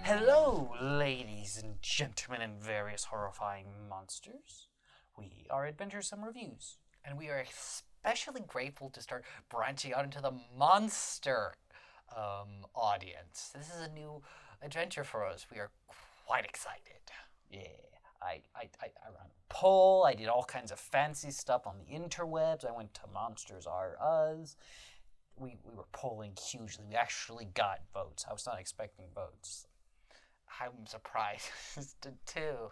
Hello, ladies and gentlemen and various horrifying monsters. We are Adventuresome Reviews. And we are especially grateful to start branching out into the monster audience. This is a new adventure for us. We are quite excited. Yeah, I ran a poll. I did all kinds of fancy stuff on the interwebs. I went to Monsters R Us. We were polling hugely. We actually got votes. I was not expecting votes. I'm surprised too.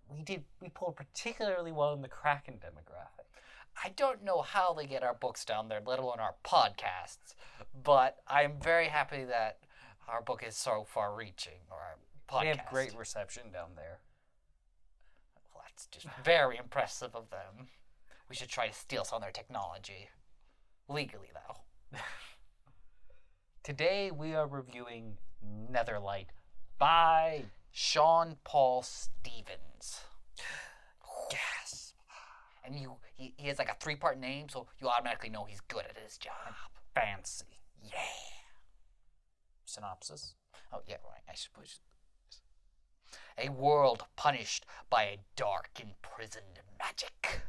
We pulled particularly well in the Kraken demographic. I don't know how they get our books down there, let alone our podcasts, but I'm very happy that our book is so far reaching, or our podcast. They have great reception down there. Well, that's just very impressive of them. We should try to steal some of their technology. Legally, though. Today we are reviewing NETHER by Sean Paul Stevens. Gasp. And he has like a 3-part name, so you automatically know he's good at his job. Fancy. Yeah. Synopsis. Oh, yeah, right. I suppose. A world punished by a dark, imprisoned magic.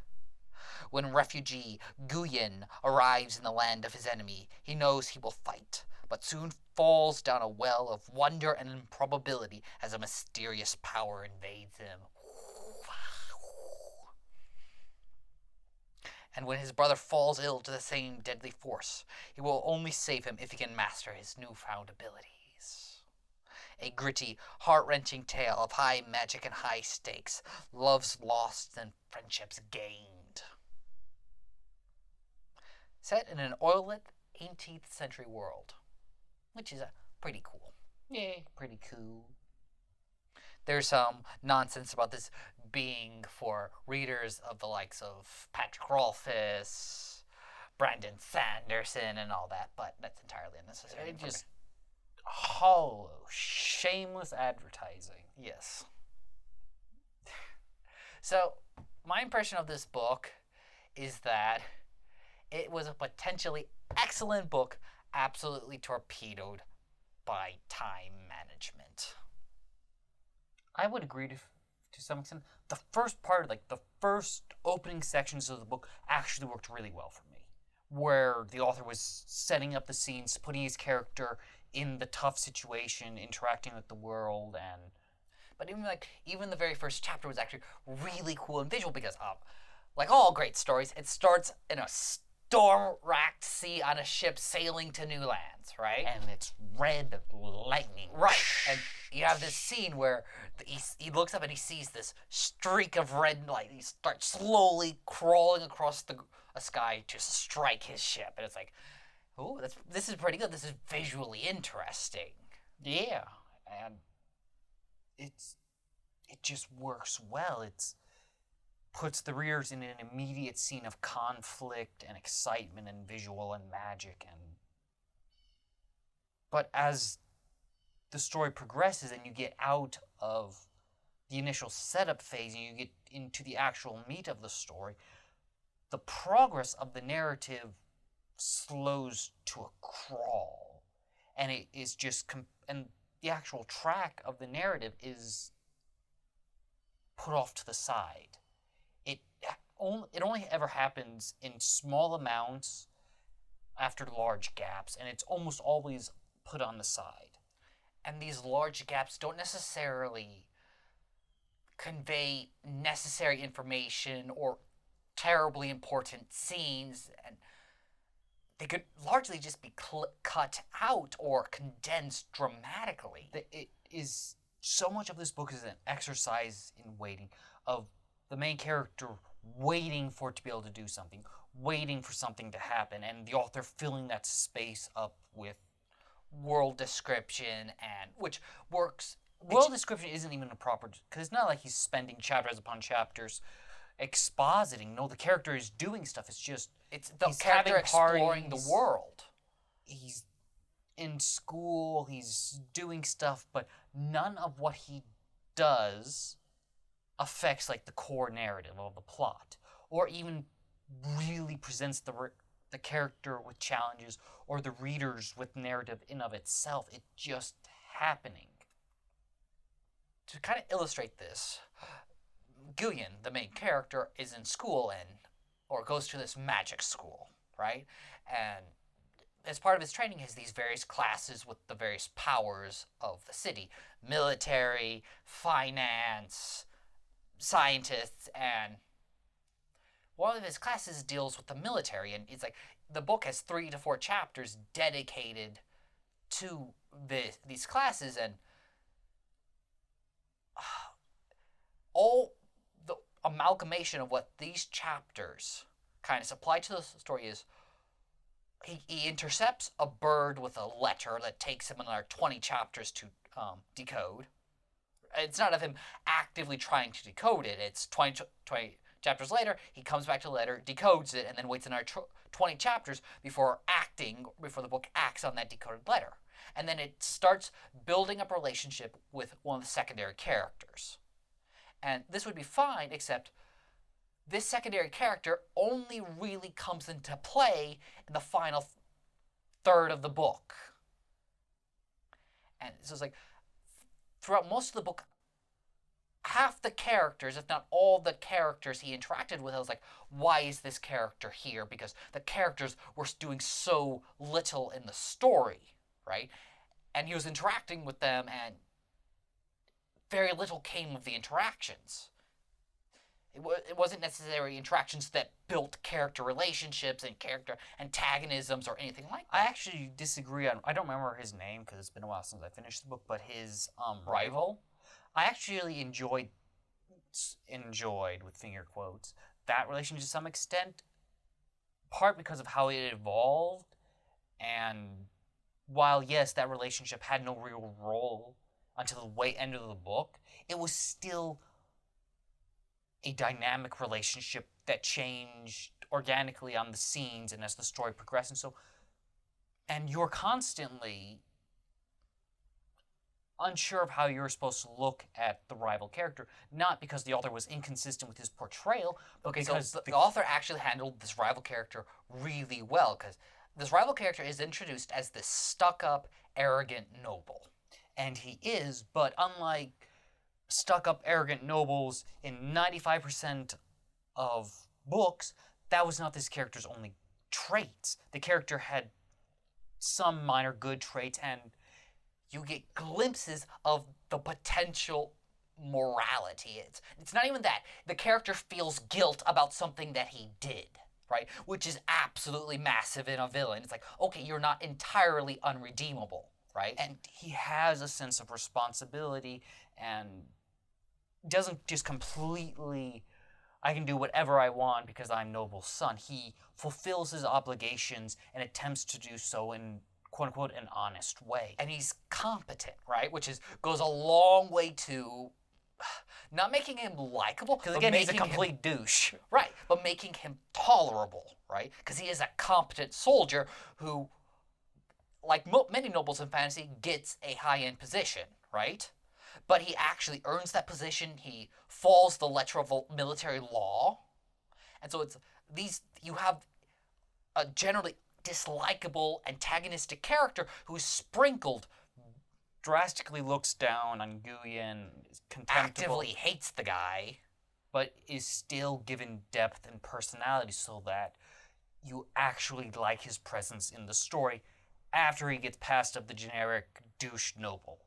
When refugee Guyen arrives in the land of his enemy, he knows he will fight, but soon falls down a well of wonder and improbability as a mysterious power invades him. And when his brother falls ill to the same deadly force, he will only save him if he can master his newfound abilities. A gritty, heart-wrenching tale of high magic and high stakes, loves lost and friendships gained. Set in an oil-lit 18th century world, which is pretty cool. Yeah, pretty cool. There's some nonsense about this being for readers of the likes of Patrick Rothfuss, Brandon Sanderson, and all that, but that's entirely unnecessary. It just hollow, shameless advertising. Yes. So, my impression of this book is that it was a potentially excellent book, absolutely torpedoed by time management. I would agree to some extent. The first part, like the first opening sections of the book, actually worked really well for me, where the author was setting up the scenes, putting his character in the tough situation, interacting with the world, and but even the very first chapter was actually really cool and visual because, like all great stories, it starts in a storm-racked sea on a ship sailing to new lands, right? And it's red lightning. Right, and you have this scene where he looks up and he sees this streak of red light. He starts slowly crawling across a sky to strike his ship, and it's like, ooh, this is pretty good. This is visually interesting. Yeah, and it just works well. It's puts the readers in an immediate scene of conflict and excitement and visual and magic. But as the story progresses and you get out of the initial setup phase and you get into the actual meat of the story, the progress of the narrative slows to a crawl. And it is just and the actual track of the narrative is put off to the side. It only ever happens in small amounts after large gaps, and it's almost always put on the side. And these large gaps don't necessarily convey necessary information or terribly important scenes, and they could largely just be cut out or condensed dramatically. It is so much of this book is an exercise in waiting, of the main character waiting for it to be able to do something, waiting for something to happen, and the author filling that space up with world description, and which works. World description isn't even a proper, because it's not like he's spending chapters upon chapters expositing. No, the character is doing stuff. It's the character exploring the world. He's in school. He's doing stuff, but none of what he does affects like the core narrative of the plot, or even really presents the the character with challenges or the readers with narrative in of itself. It's just happening. To kind of illustrate this, Guyen, the main character, is in school or goes to this magic school, right? And as part of his training, he has these various classes with the various powers of the city: military, finance, scientists, and one of his classes deals with the military. And it's like the book has 3 to 4 chapters dedicated to these classes, and all the amalgamation of what these chapters kind of supply to the story is he intercepts a bird with a letter that takes him another 20 chapters to decode. It's not of him actively trying to decode it. It's 20 chapters later, he comes back to the letter, decodes it, and then waits another 20 chapters before the book acts on that decoded letter. And then it starts building up a relationship with one of the secondary characters. And this would be fine, except this secondary character only really comes into play in the final third of the book. And so it's like, throughout most of the book, half the characters, if not all the characters he interacted with, I was like, why is this character here? Because the characters were doing so little in the story, right? And he was interacting with them, and very little came of the interactions. It wasn't necessarily interactions that built character relationships and character antagonisms or anything like that. I actually disagree on, I don't remember his name because it's been a while since I finished the book, but his rival, I actually enjoyed with finger quotes, that relationship to some extent, part because of how it evolved, and while yes, that relationship had no real role until the way end of the book, it was still a dynamic relationship that changed organically on the scenes and as the story progressed. And you're constantly unsure of how you're supposed to look at the rival character, not because the author was inconsistent with his portrayal, but because the author actually handled this rival character really well, because this rival character is introduced as this stuck-up, arrogant noble. And he is, but unlike stuck-up, arrogant nobles in 95% of books, that was not this character's only traits. The character had some minor good traits, and you get glimpses of the potential morality. It's not even that. The character feels guilt about something that he did, right? Which is absolutely massive in a villain. It's like, okay, you're not entirely unredeemable, right? And he has a sense of responsibility and doesn't just completely, I can do whatever I want because I'm Noble's son. He fulfills his obligations and attempts to do so in quote-unquote an honest way. And he's competent, right? Which goes a long way to not making him likable. Because again, he's a complete douche. Right, but making him tolerable, right? Because he is a competent soldier who, like many nobles in fantasy, gets a high-end position, right? But he actually earns that position. He follows the letter of military law. And so you have a generally dislikable, antagonistic character who's sprinkled, drastically looks down on Guyen, is contemptible, actively hates the guy, but is still given depth and personality so that you actually like his presence in the story after he gets past of the generic douche noble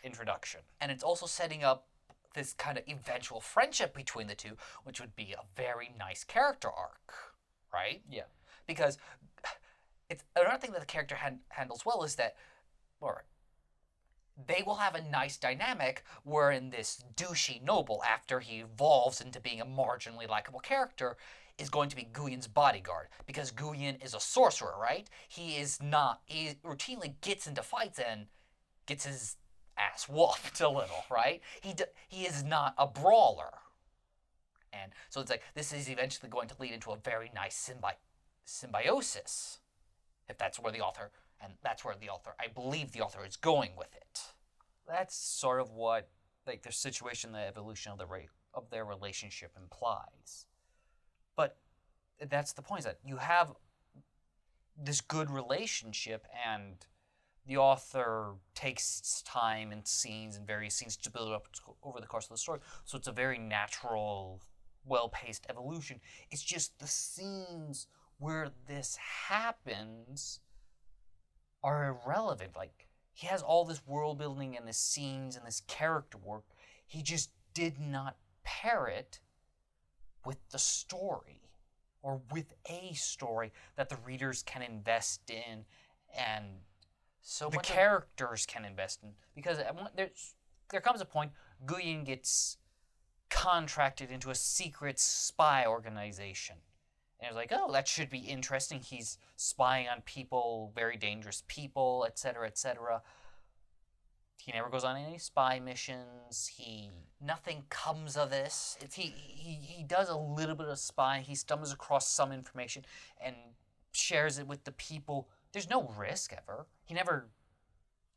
introduction. And it's also setting up this kind of eventual friendship between the two, which would be a very nice character arc, right? Yeah. Because it's another thing that the character handles well is that, or they will have a nice dynamic wherein this douchey noble, after he evolves into being a marginally likable character, is going to be Guyen's bodyguard. Because Guyen is a sorcerer, right? He routinely gets into fights and gets his ass whooped a little, right? He is not a brawler. And so it's like, this is eventually going to lead into a very nice symbiosis. If that's where the author, I believe the author is going with it. That's sort of what, like, their situation, the evolution of their relationship implies. But that's the point, is that you have this good relationship, and the author takes time and scenes and various scenes to build it up over the course of the story. So it's a very natural, well-paced evolution. It's just the scenes where this happens are irrelevant. Like, he has all this world building and this scenes and this character work. He just did not pair it with the story, or with a story that the readers can invest in and So the much characters can invest in. Because there comes a point, Guyen gets contracted into a secret spy organization. And it was like, oh, that should be interesting. He's spying on people, very dangerous people, etc., etc. He never goes on any spy missions. nothing comes of this. He does a little bit of spying. He stumbles across some information and shares it with the people. There's no risk ever.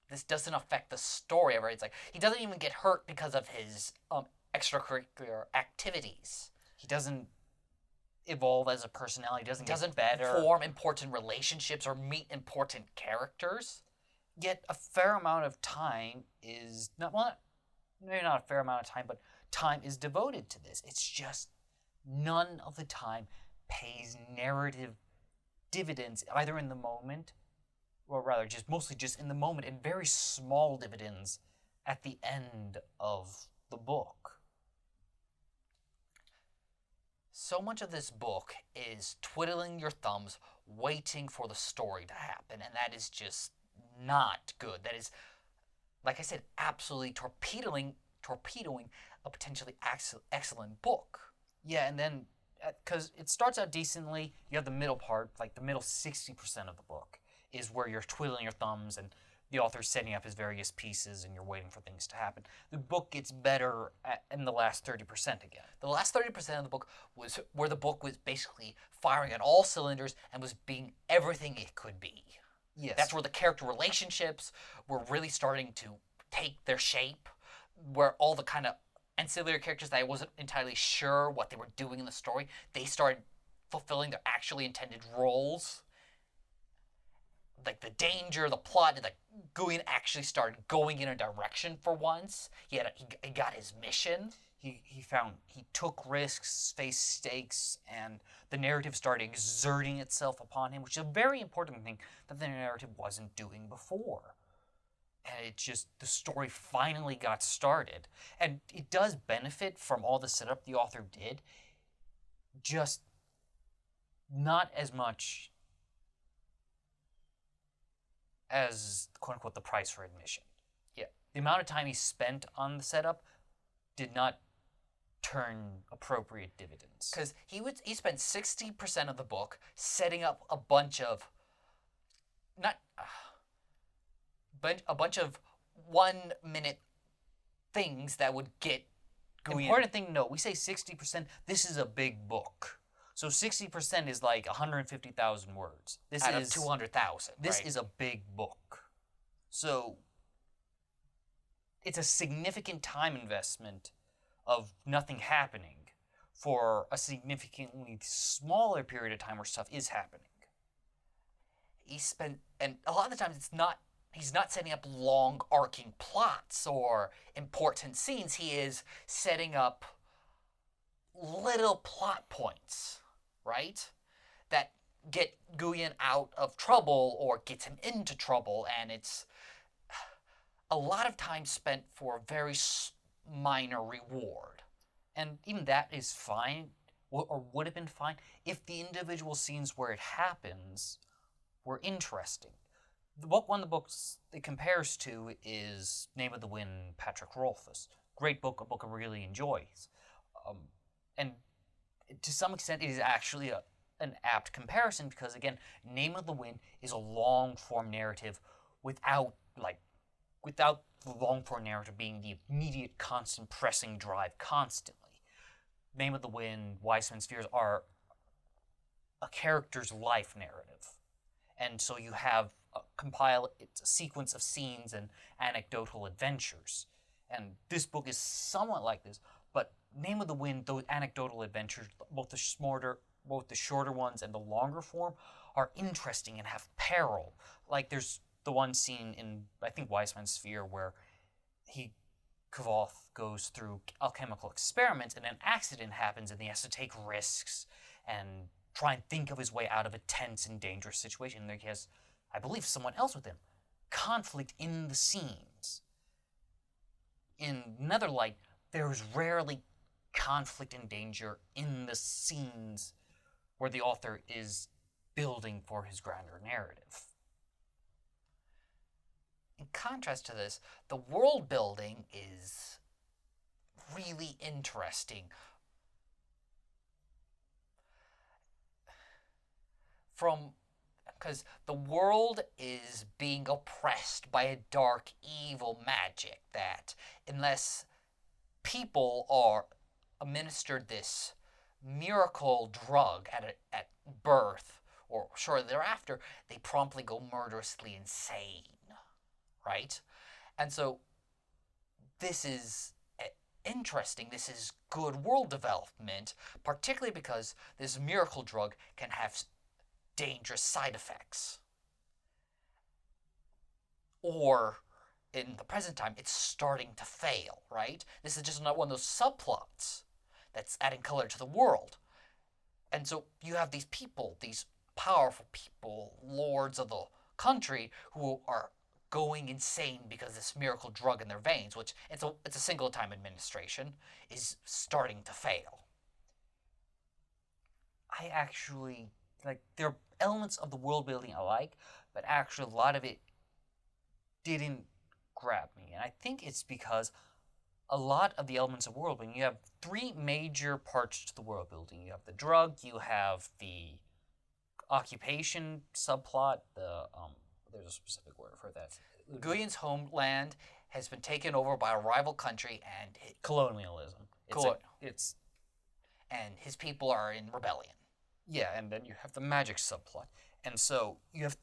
This doesn't affect the story ever. It's like he doesn't even get hurt because of his extracurricular activities. He doesn't evolve as a personality. He doesn't Doesn't get better. form important relationships or meet important characters. Yet a fair amount of time is not, well, maybe not a fair amount of time, but time is devoted to this. It's just none of the time pays narrative dividends, either in the moment, or rather just mostly just in the moment, and very small dividends at the end of the book. So much of this book is twiddling your thumbs, waiting for the story to happen, and that is just not good. That is, like I said, absolutely torpedoing a potentially excellent book. Yeah, and then, because it starts out decently, you have the middle part, like the middle 60% of the book is where you're twiddling your thumbs and the author's setting up his various pieces and you're waiting for things to happen. The book gets better in the last 30% again. The last 30% of the book was where the book was basically firing on all cylinders and was being everything it could be. Yes. That's where the character relationships were really starting to take their shape, where all the kind of ancillary characters that I wasn't entirely sure what they were doing in the story, they started fulfilling their actually intended roles. Like the danger, the plot, like Guyen actually started going in a direction for once. He got his mission. He took risks, faced stakes, and the narrative started exerting itself upon him, which is a very important thing that the narrative wasn't doing before. And it just, the story finally got started. And it does benefit from all the setup the author did, just not as much as, quote-unquote, the price for admission. Yeah. The amount of time he spent on the setup did not turn appropriate dividends. Because he spent 60% of the book setting up a bunch of a bunch of 1 minute things that would get Guyen. Important thing to note, we say 60%, this is a big book. So 60% is like 150,000 words. This out is of 200,000. This right? is a big book. So it's a significant time investment of nothing happening for a significantly smaller period of time where stuff is happening. And a lot of the times he's not setting up long arcing plots or important scenes. He is setting up little plot points, right? That get Guyen out of trouble or gets him into trouble, and it's a lot of time spent for a very minor reward. And even that is fine, or would have been fine, if the individual scenes where it happens were interesting. One of the books it compares to is Name of the Wind, Patrick Rothfuss. Great book, a book I really enjoy. And to some extent, it is actually an apt comparison because, again, Name of the Wind is a long-form narrative without the long-form narrative being the immediate, constant, pressing drive constantly. Name of the Wind, Wise Men's Fears are a character's life narrative. And so you have it's a sequence of scenes and anecdotal adventures. And this book is somewhat like this, but Name of the Wind, those anecdotal adventures, both the shorter ones and the longer form, are interesting and have peril. Like there's the one scene in, I think, Wise Man's Sphere where Kavoth goes through alchemical experiments and an accident happens and he has to take risks and try and think of his way out of a tense and dangerous situation. There he has, I believe, someone else with him. Conflict in the scenes. In Netherlight, there's rarely conflict and danger in the scenes where the author is building for his grander narrative. In contrast to this, the world building is really interesting. Because the world is being oppressed by a dark, evil magic that, unless people are administered this miracle drug at birth or shortly thereafter, they promptly go murderously insane, right? And so this is interesting. This is good world development, particularly because this miracle drug can have dangerous side effects. Or, in the present time, it's starting to fail, right? This is just not one of those subplots that's adding color to the world. And so you have these people, these powerful people, lords of the country, who are going insane because this miracle drug in their veins, which it's a single-time administration, is starting to fail. I actually, there are elements of the world building I like, but actually a lot of it didn't grab me. And I think it's because a lot of the elements of world building, you have three major parts to the world building. You have the drug, you have the occupation subplot, there's a specific word for that. Guyon's homeland has been taken over by a rival country and colonialism. And his people are in rebellion. Yeah, and then you have the magic subplot. And so you have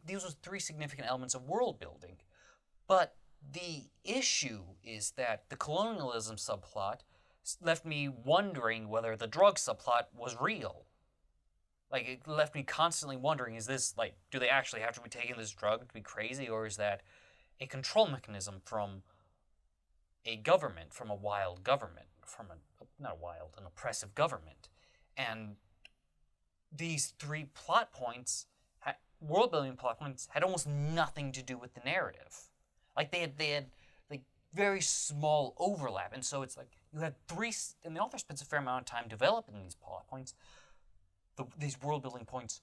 these are three significant elements of world building. But the issue is that the colonialism subplot left me wondering whether the drug subplot was real. It left me constantly wondering, is this, do they actually have to be taking this drug to be crazy, or is that a control mechanism from a government, from a wild government, an oppressive government? And these three plot points, world-building plot points, had almost nothing to do with the narrative. They had very small overlap, and so it's you had three, and the author spends a fair amount of time developing these plot points, these world-building points,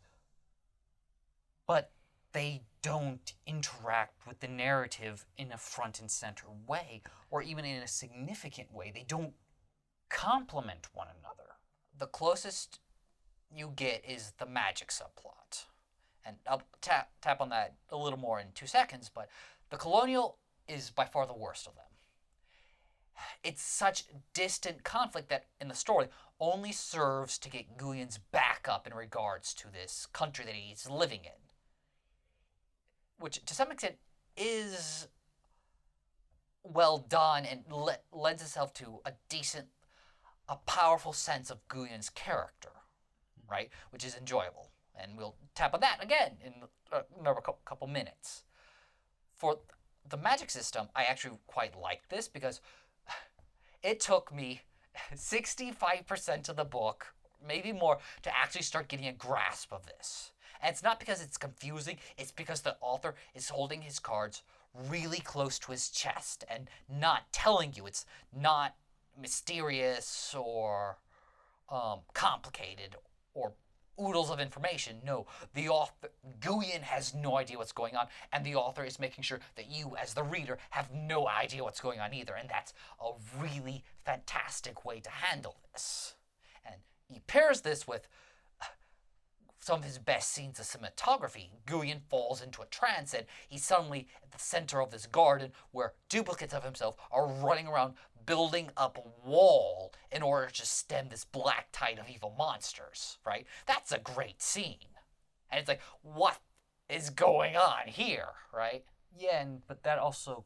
but they don't interact with the narrative in a front and center way, or even in a significant way. They don't complement one another. The closest you get is the magic subplot. And I'll tap on that a little more in 2 seconds, but the Colonial is by far the worst of them. It's such distant conflict that in the story only serves to get Guyon's back up in regards to this country that he's living in. Which, to some extent, is well done and lends itself to a powerful sense of Guyon's character, right? Which is enjoyable. And we'll tap on that again in another couple minutes. For the magic system, I actually quite like this because it took me 65% of the book, maybe more, to actually start getting a grasp of this. And it's not because it's confusing, it's because the author is holding his cards really close to his chest and not telling you. It's not mysterious or complicated or oodles of information. No, the author, Guyon, has no idea what's going on, and the author is making sure that you, as the reader, have no idea what's going on either, and that's a really fantastic way to handle this. And he pairs this with some of his best scenes of cinematography. Guyon falls into a trance, and he's suddenly at the center of this garden where duplicates of himself are running around building up a wall in order to stem this black tide of evil monsters, right? That's a great scene. And it's what is going on here, right? Yeah, but that also,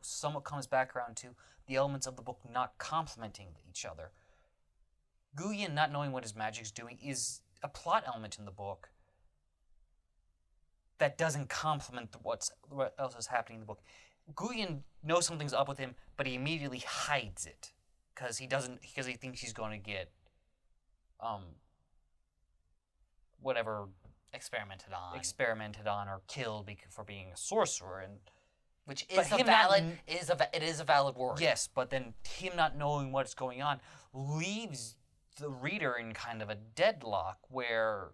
somewhat comes back around to the elements of the book not complementing each other. Guyon not knowing what his magic's doing is a plot element in the book that doesn't complement what else is happening in the book. Guyen knows something's up with him, but he immediately hides it because he thinks he's going to get whatever Experimented on or killed for being a sorcerer, and which is it is a valid worry. Yes, but then him not knowing what's going on leaves the reader in kind of a deadlock where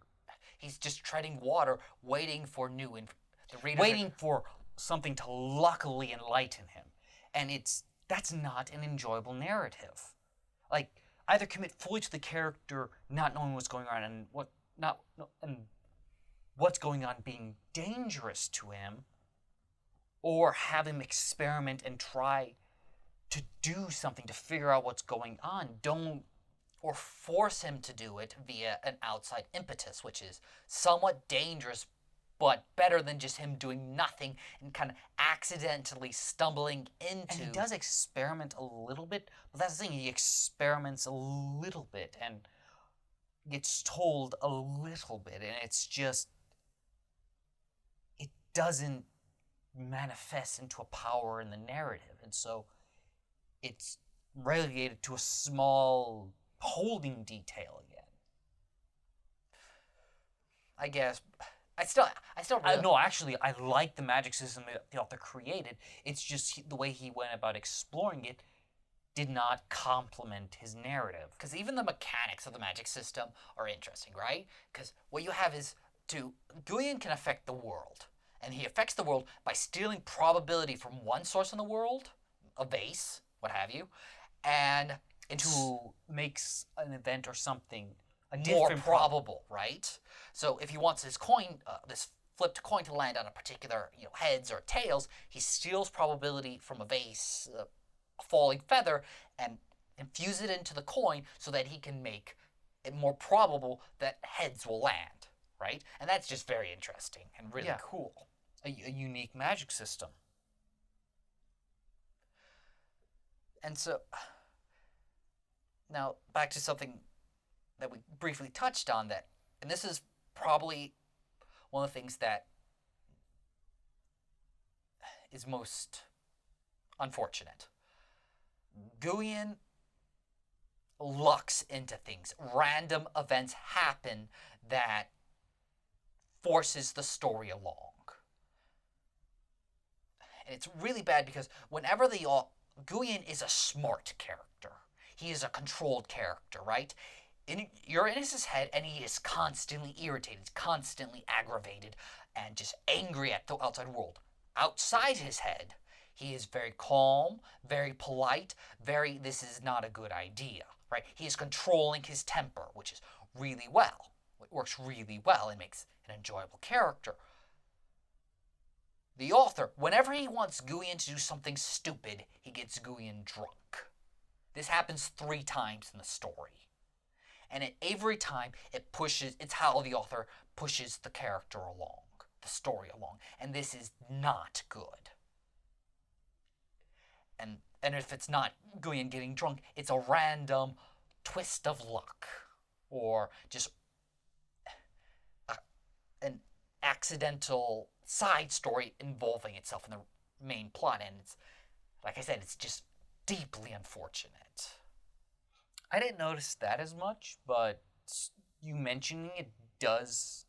he's just treading water, waiting for for something to luckily enlighten him, and that's not an enjoyable narrative. Like, either commit fully to the character not knowing what's going on and what's going on being dangerous to him, or have him experiment and try to do something to figure out what's going on. Or force him to do it via an outside impetus, which is somewhat dangerous, but better than just him doing nothing and kind of accidentally stumbling into... And he does experiment a little bit, but that's the thing, he experiments a little bit and gets told a little bit, and it's just... It doesn't manifest into a power in the narrative, and so it's relegated to a small holding detail again. I guess I still really... No, actually, I like the magic system that the author created. It's just the way he went about exploring it did not complement his narrative. Because even the mechanics of the magic system are interesting, right? Because what you have is Guyen can affect the world. And he affects the world by stealing probability from one source in the world, a vase, what have you, and to makes an event or something more probable, right? So if he wants his coin, this flipped coin to land on a particular, heads or tails, he steals probability from a vase, a falling feather, and infuse it into the coin so that he can make it more probable that heads will land, right? And that's just very interesting and really cool. A unique magic system. And so, now back to something that we briefly touched on, and this is probably one of the things that is most unfortunate. Guyen lucks into things. Random events happen that forces the story along. And it's really bad because whenever Guyen is a smart character. He is a controlled character, right? You're in his head, and he is constantly irritated, constantly aggravated, and just angry at the outside world. Outside his head, he is very calm, very polite, this is not a good idea, right? He is controlling his temper, which is really well. It works really well and makes an enjoyable character. The author, whenever he wants Guyen to do something stupid, he gets Guyen drunk. This happens 3 times in the story. And at every time, it's how the author pushes the character along, the story along. And this is not good. And if it's not Guyen getting drunk, it's a random twist of luck. Or just an accidental side story involving itself in the main plot. And it's, like I said, it's just deeply unfortunate. I didn't notice that as much, but you mentioning it does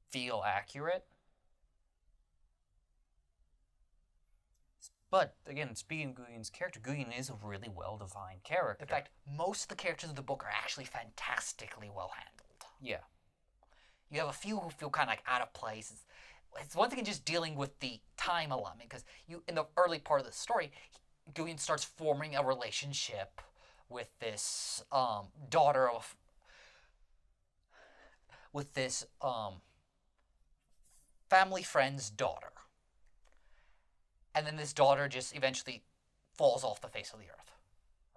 feel accurate. But, again, speaking of Guyen's character, Guyen is a really well-defined character. In fact, most of the characters of the book are actually fantastically well-handled. Yeah. You have a few who feel kind of like out of place. It's one thing in just dealing with the time allotment, because in the early part of the story, Guyen starts forming a relationship with this daughter of... with this family friend's daughter. And then this daughter just eventually falls off the face of the earth,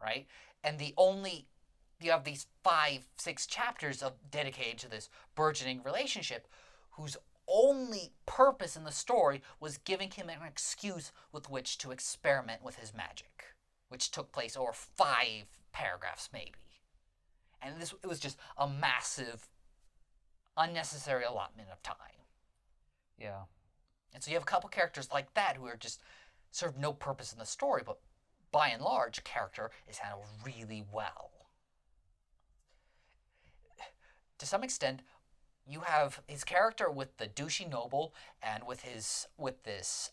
right? And you have these 5-6 chapters dedicated to this burgeoning relationship whose only purpose in the story was giving him an excuse with which to experiment with his magic, which took place over 5 paragraphs maybe. And it was just a massive, unnecessary allotment of time. Yeah. And so you have a couple characters like that who are just serve no purpose in the story, but by and large, a character is handled really well. To some extent, you have his character with the douchey noble and with this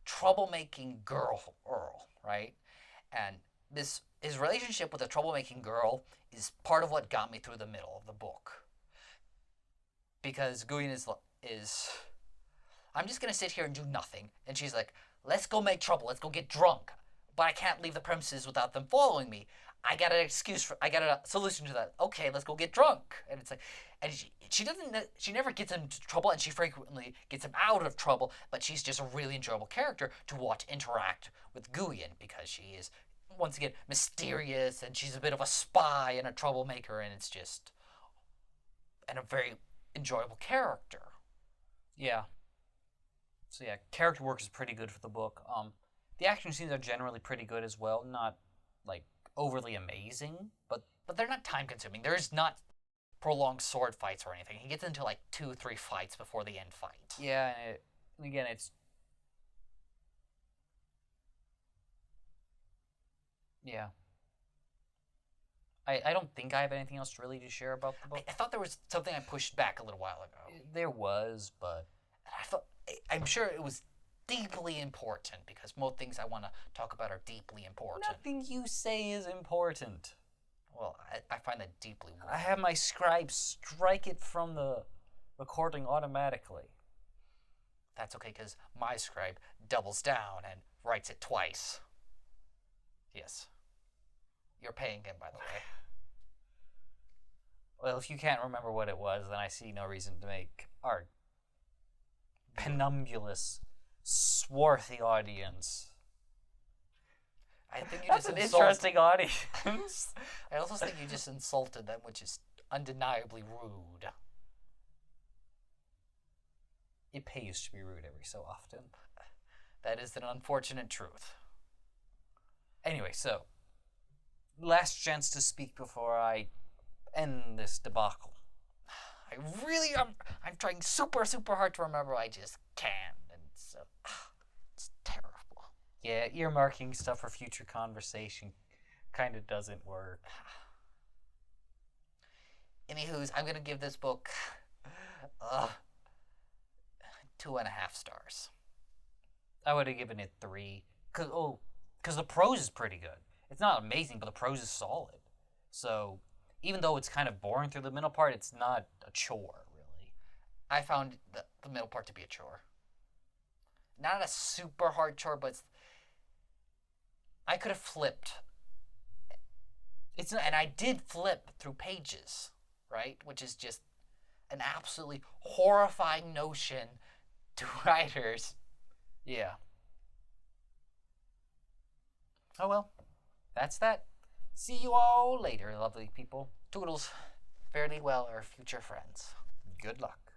troublemaking girl, Earl, right? And his relationship with the troublemaking girl is part of what got me through the middle of the book. Because Guyen is I'm just going to sit here and do nothing. And she's like, let's go make trouble. Let's go get drunk. But I can't leave the premises without them following me. I got a solution to that. Okay, let's go get drunk. And it's like, and she never gets into trouble, and she frequently gets him out of trouble, but she's just a really enjoyable character to watch interact with Guyen, because she is, once again, mysterious, and she's a bit of a spy and a troublemaker, and it's just, and a very enjoyable character. Yeah. So yeah, character work is pretty good for the book. The action scenes are generally pretty good as well. Not like overly amazing, but they're not time consuming. There's not prolonged sword fights or anything. He gets into like 2-3 fights before the end fight. Yeah, and again, it's yeah. I don't think I have anything else really to share about the book. I thought there was something I pushed back a little while ago. There was, but I'm sure it was deeply important, because most things I want to talk about are deeply important. Nothing you say is important. Well, I find that deeply weird. I have my scribe strike it from the recording automatically. That's okay, because my scribe doubles down and writes it twice. Yes. You're paying him, by the way. Well, if you can't remember what it was, then I see no reason to make our penumbulous, swarthy audience. I think you That's just an interesting audience. I also think you just insulted them, which is undeniably rude. It pays to be rude every so often. That is an unfortunate truth. Anyway, so last chance to speak before I end this debacle. I'm trying super, super hard to remember. I just can't. And so, it's terrible. Yeah, earmarking stuff for future conversation kind of doesn't work. Anywho's, I'm going to give this book 2.5 stars. I would have given it 3. Because the prose is pretty good. It's not amazing, but the prose is solid. So even though it's kind of boring through the middle part, it's not a chore, really. I found the middle part to be a chore. Not a super hard chore, but I could have flipped. And I did flip through pages, right? Which is just an absolutely horrifying notion to writers. Yeah. Oh well, that's that. See you all later, lovely people. Toodles. Fare thee well, our future friends. Good luck.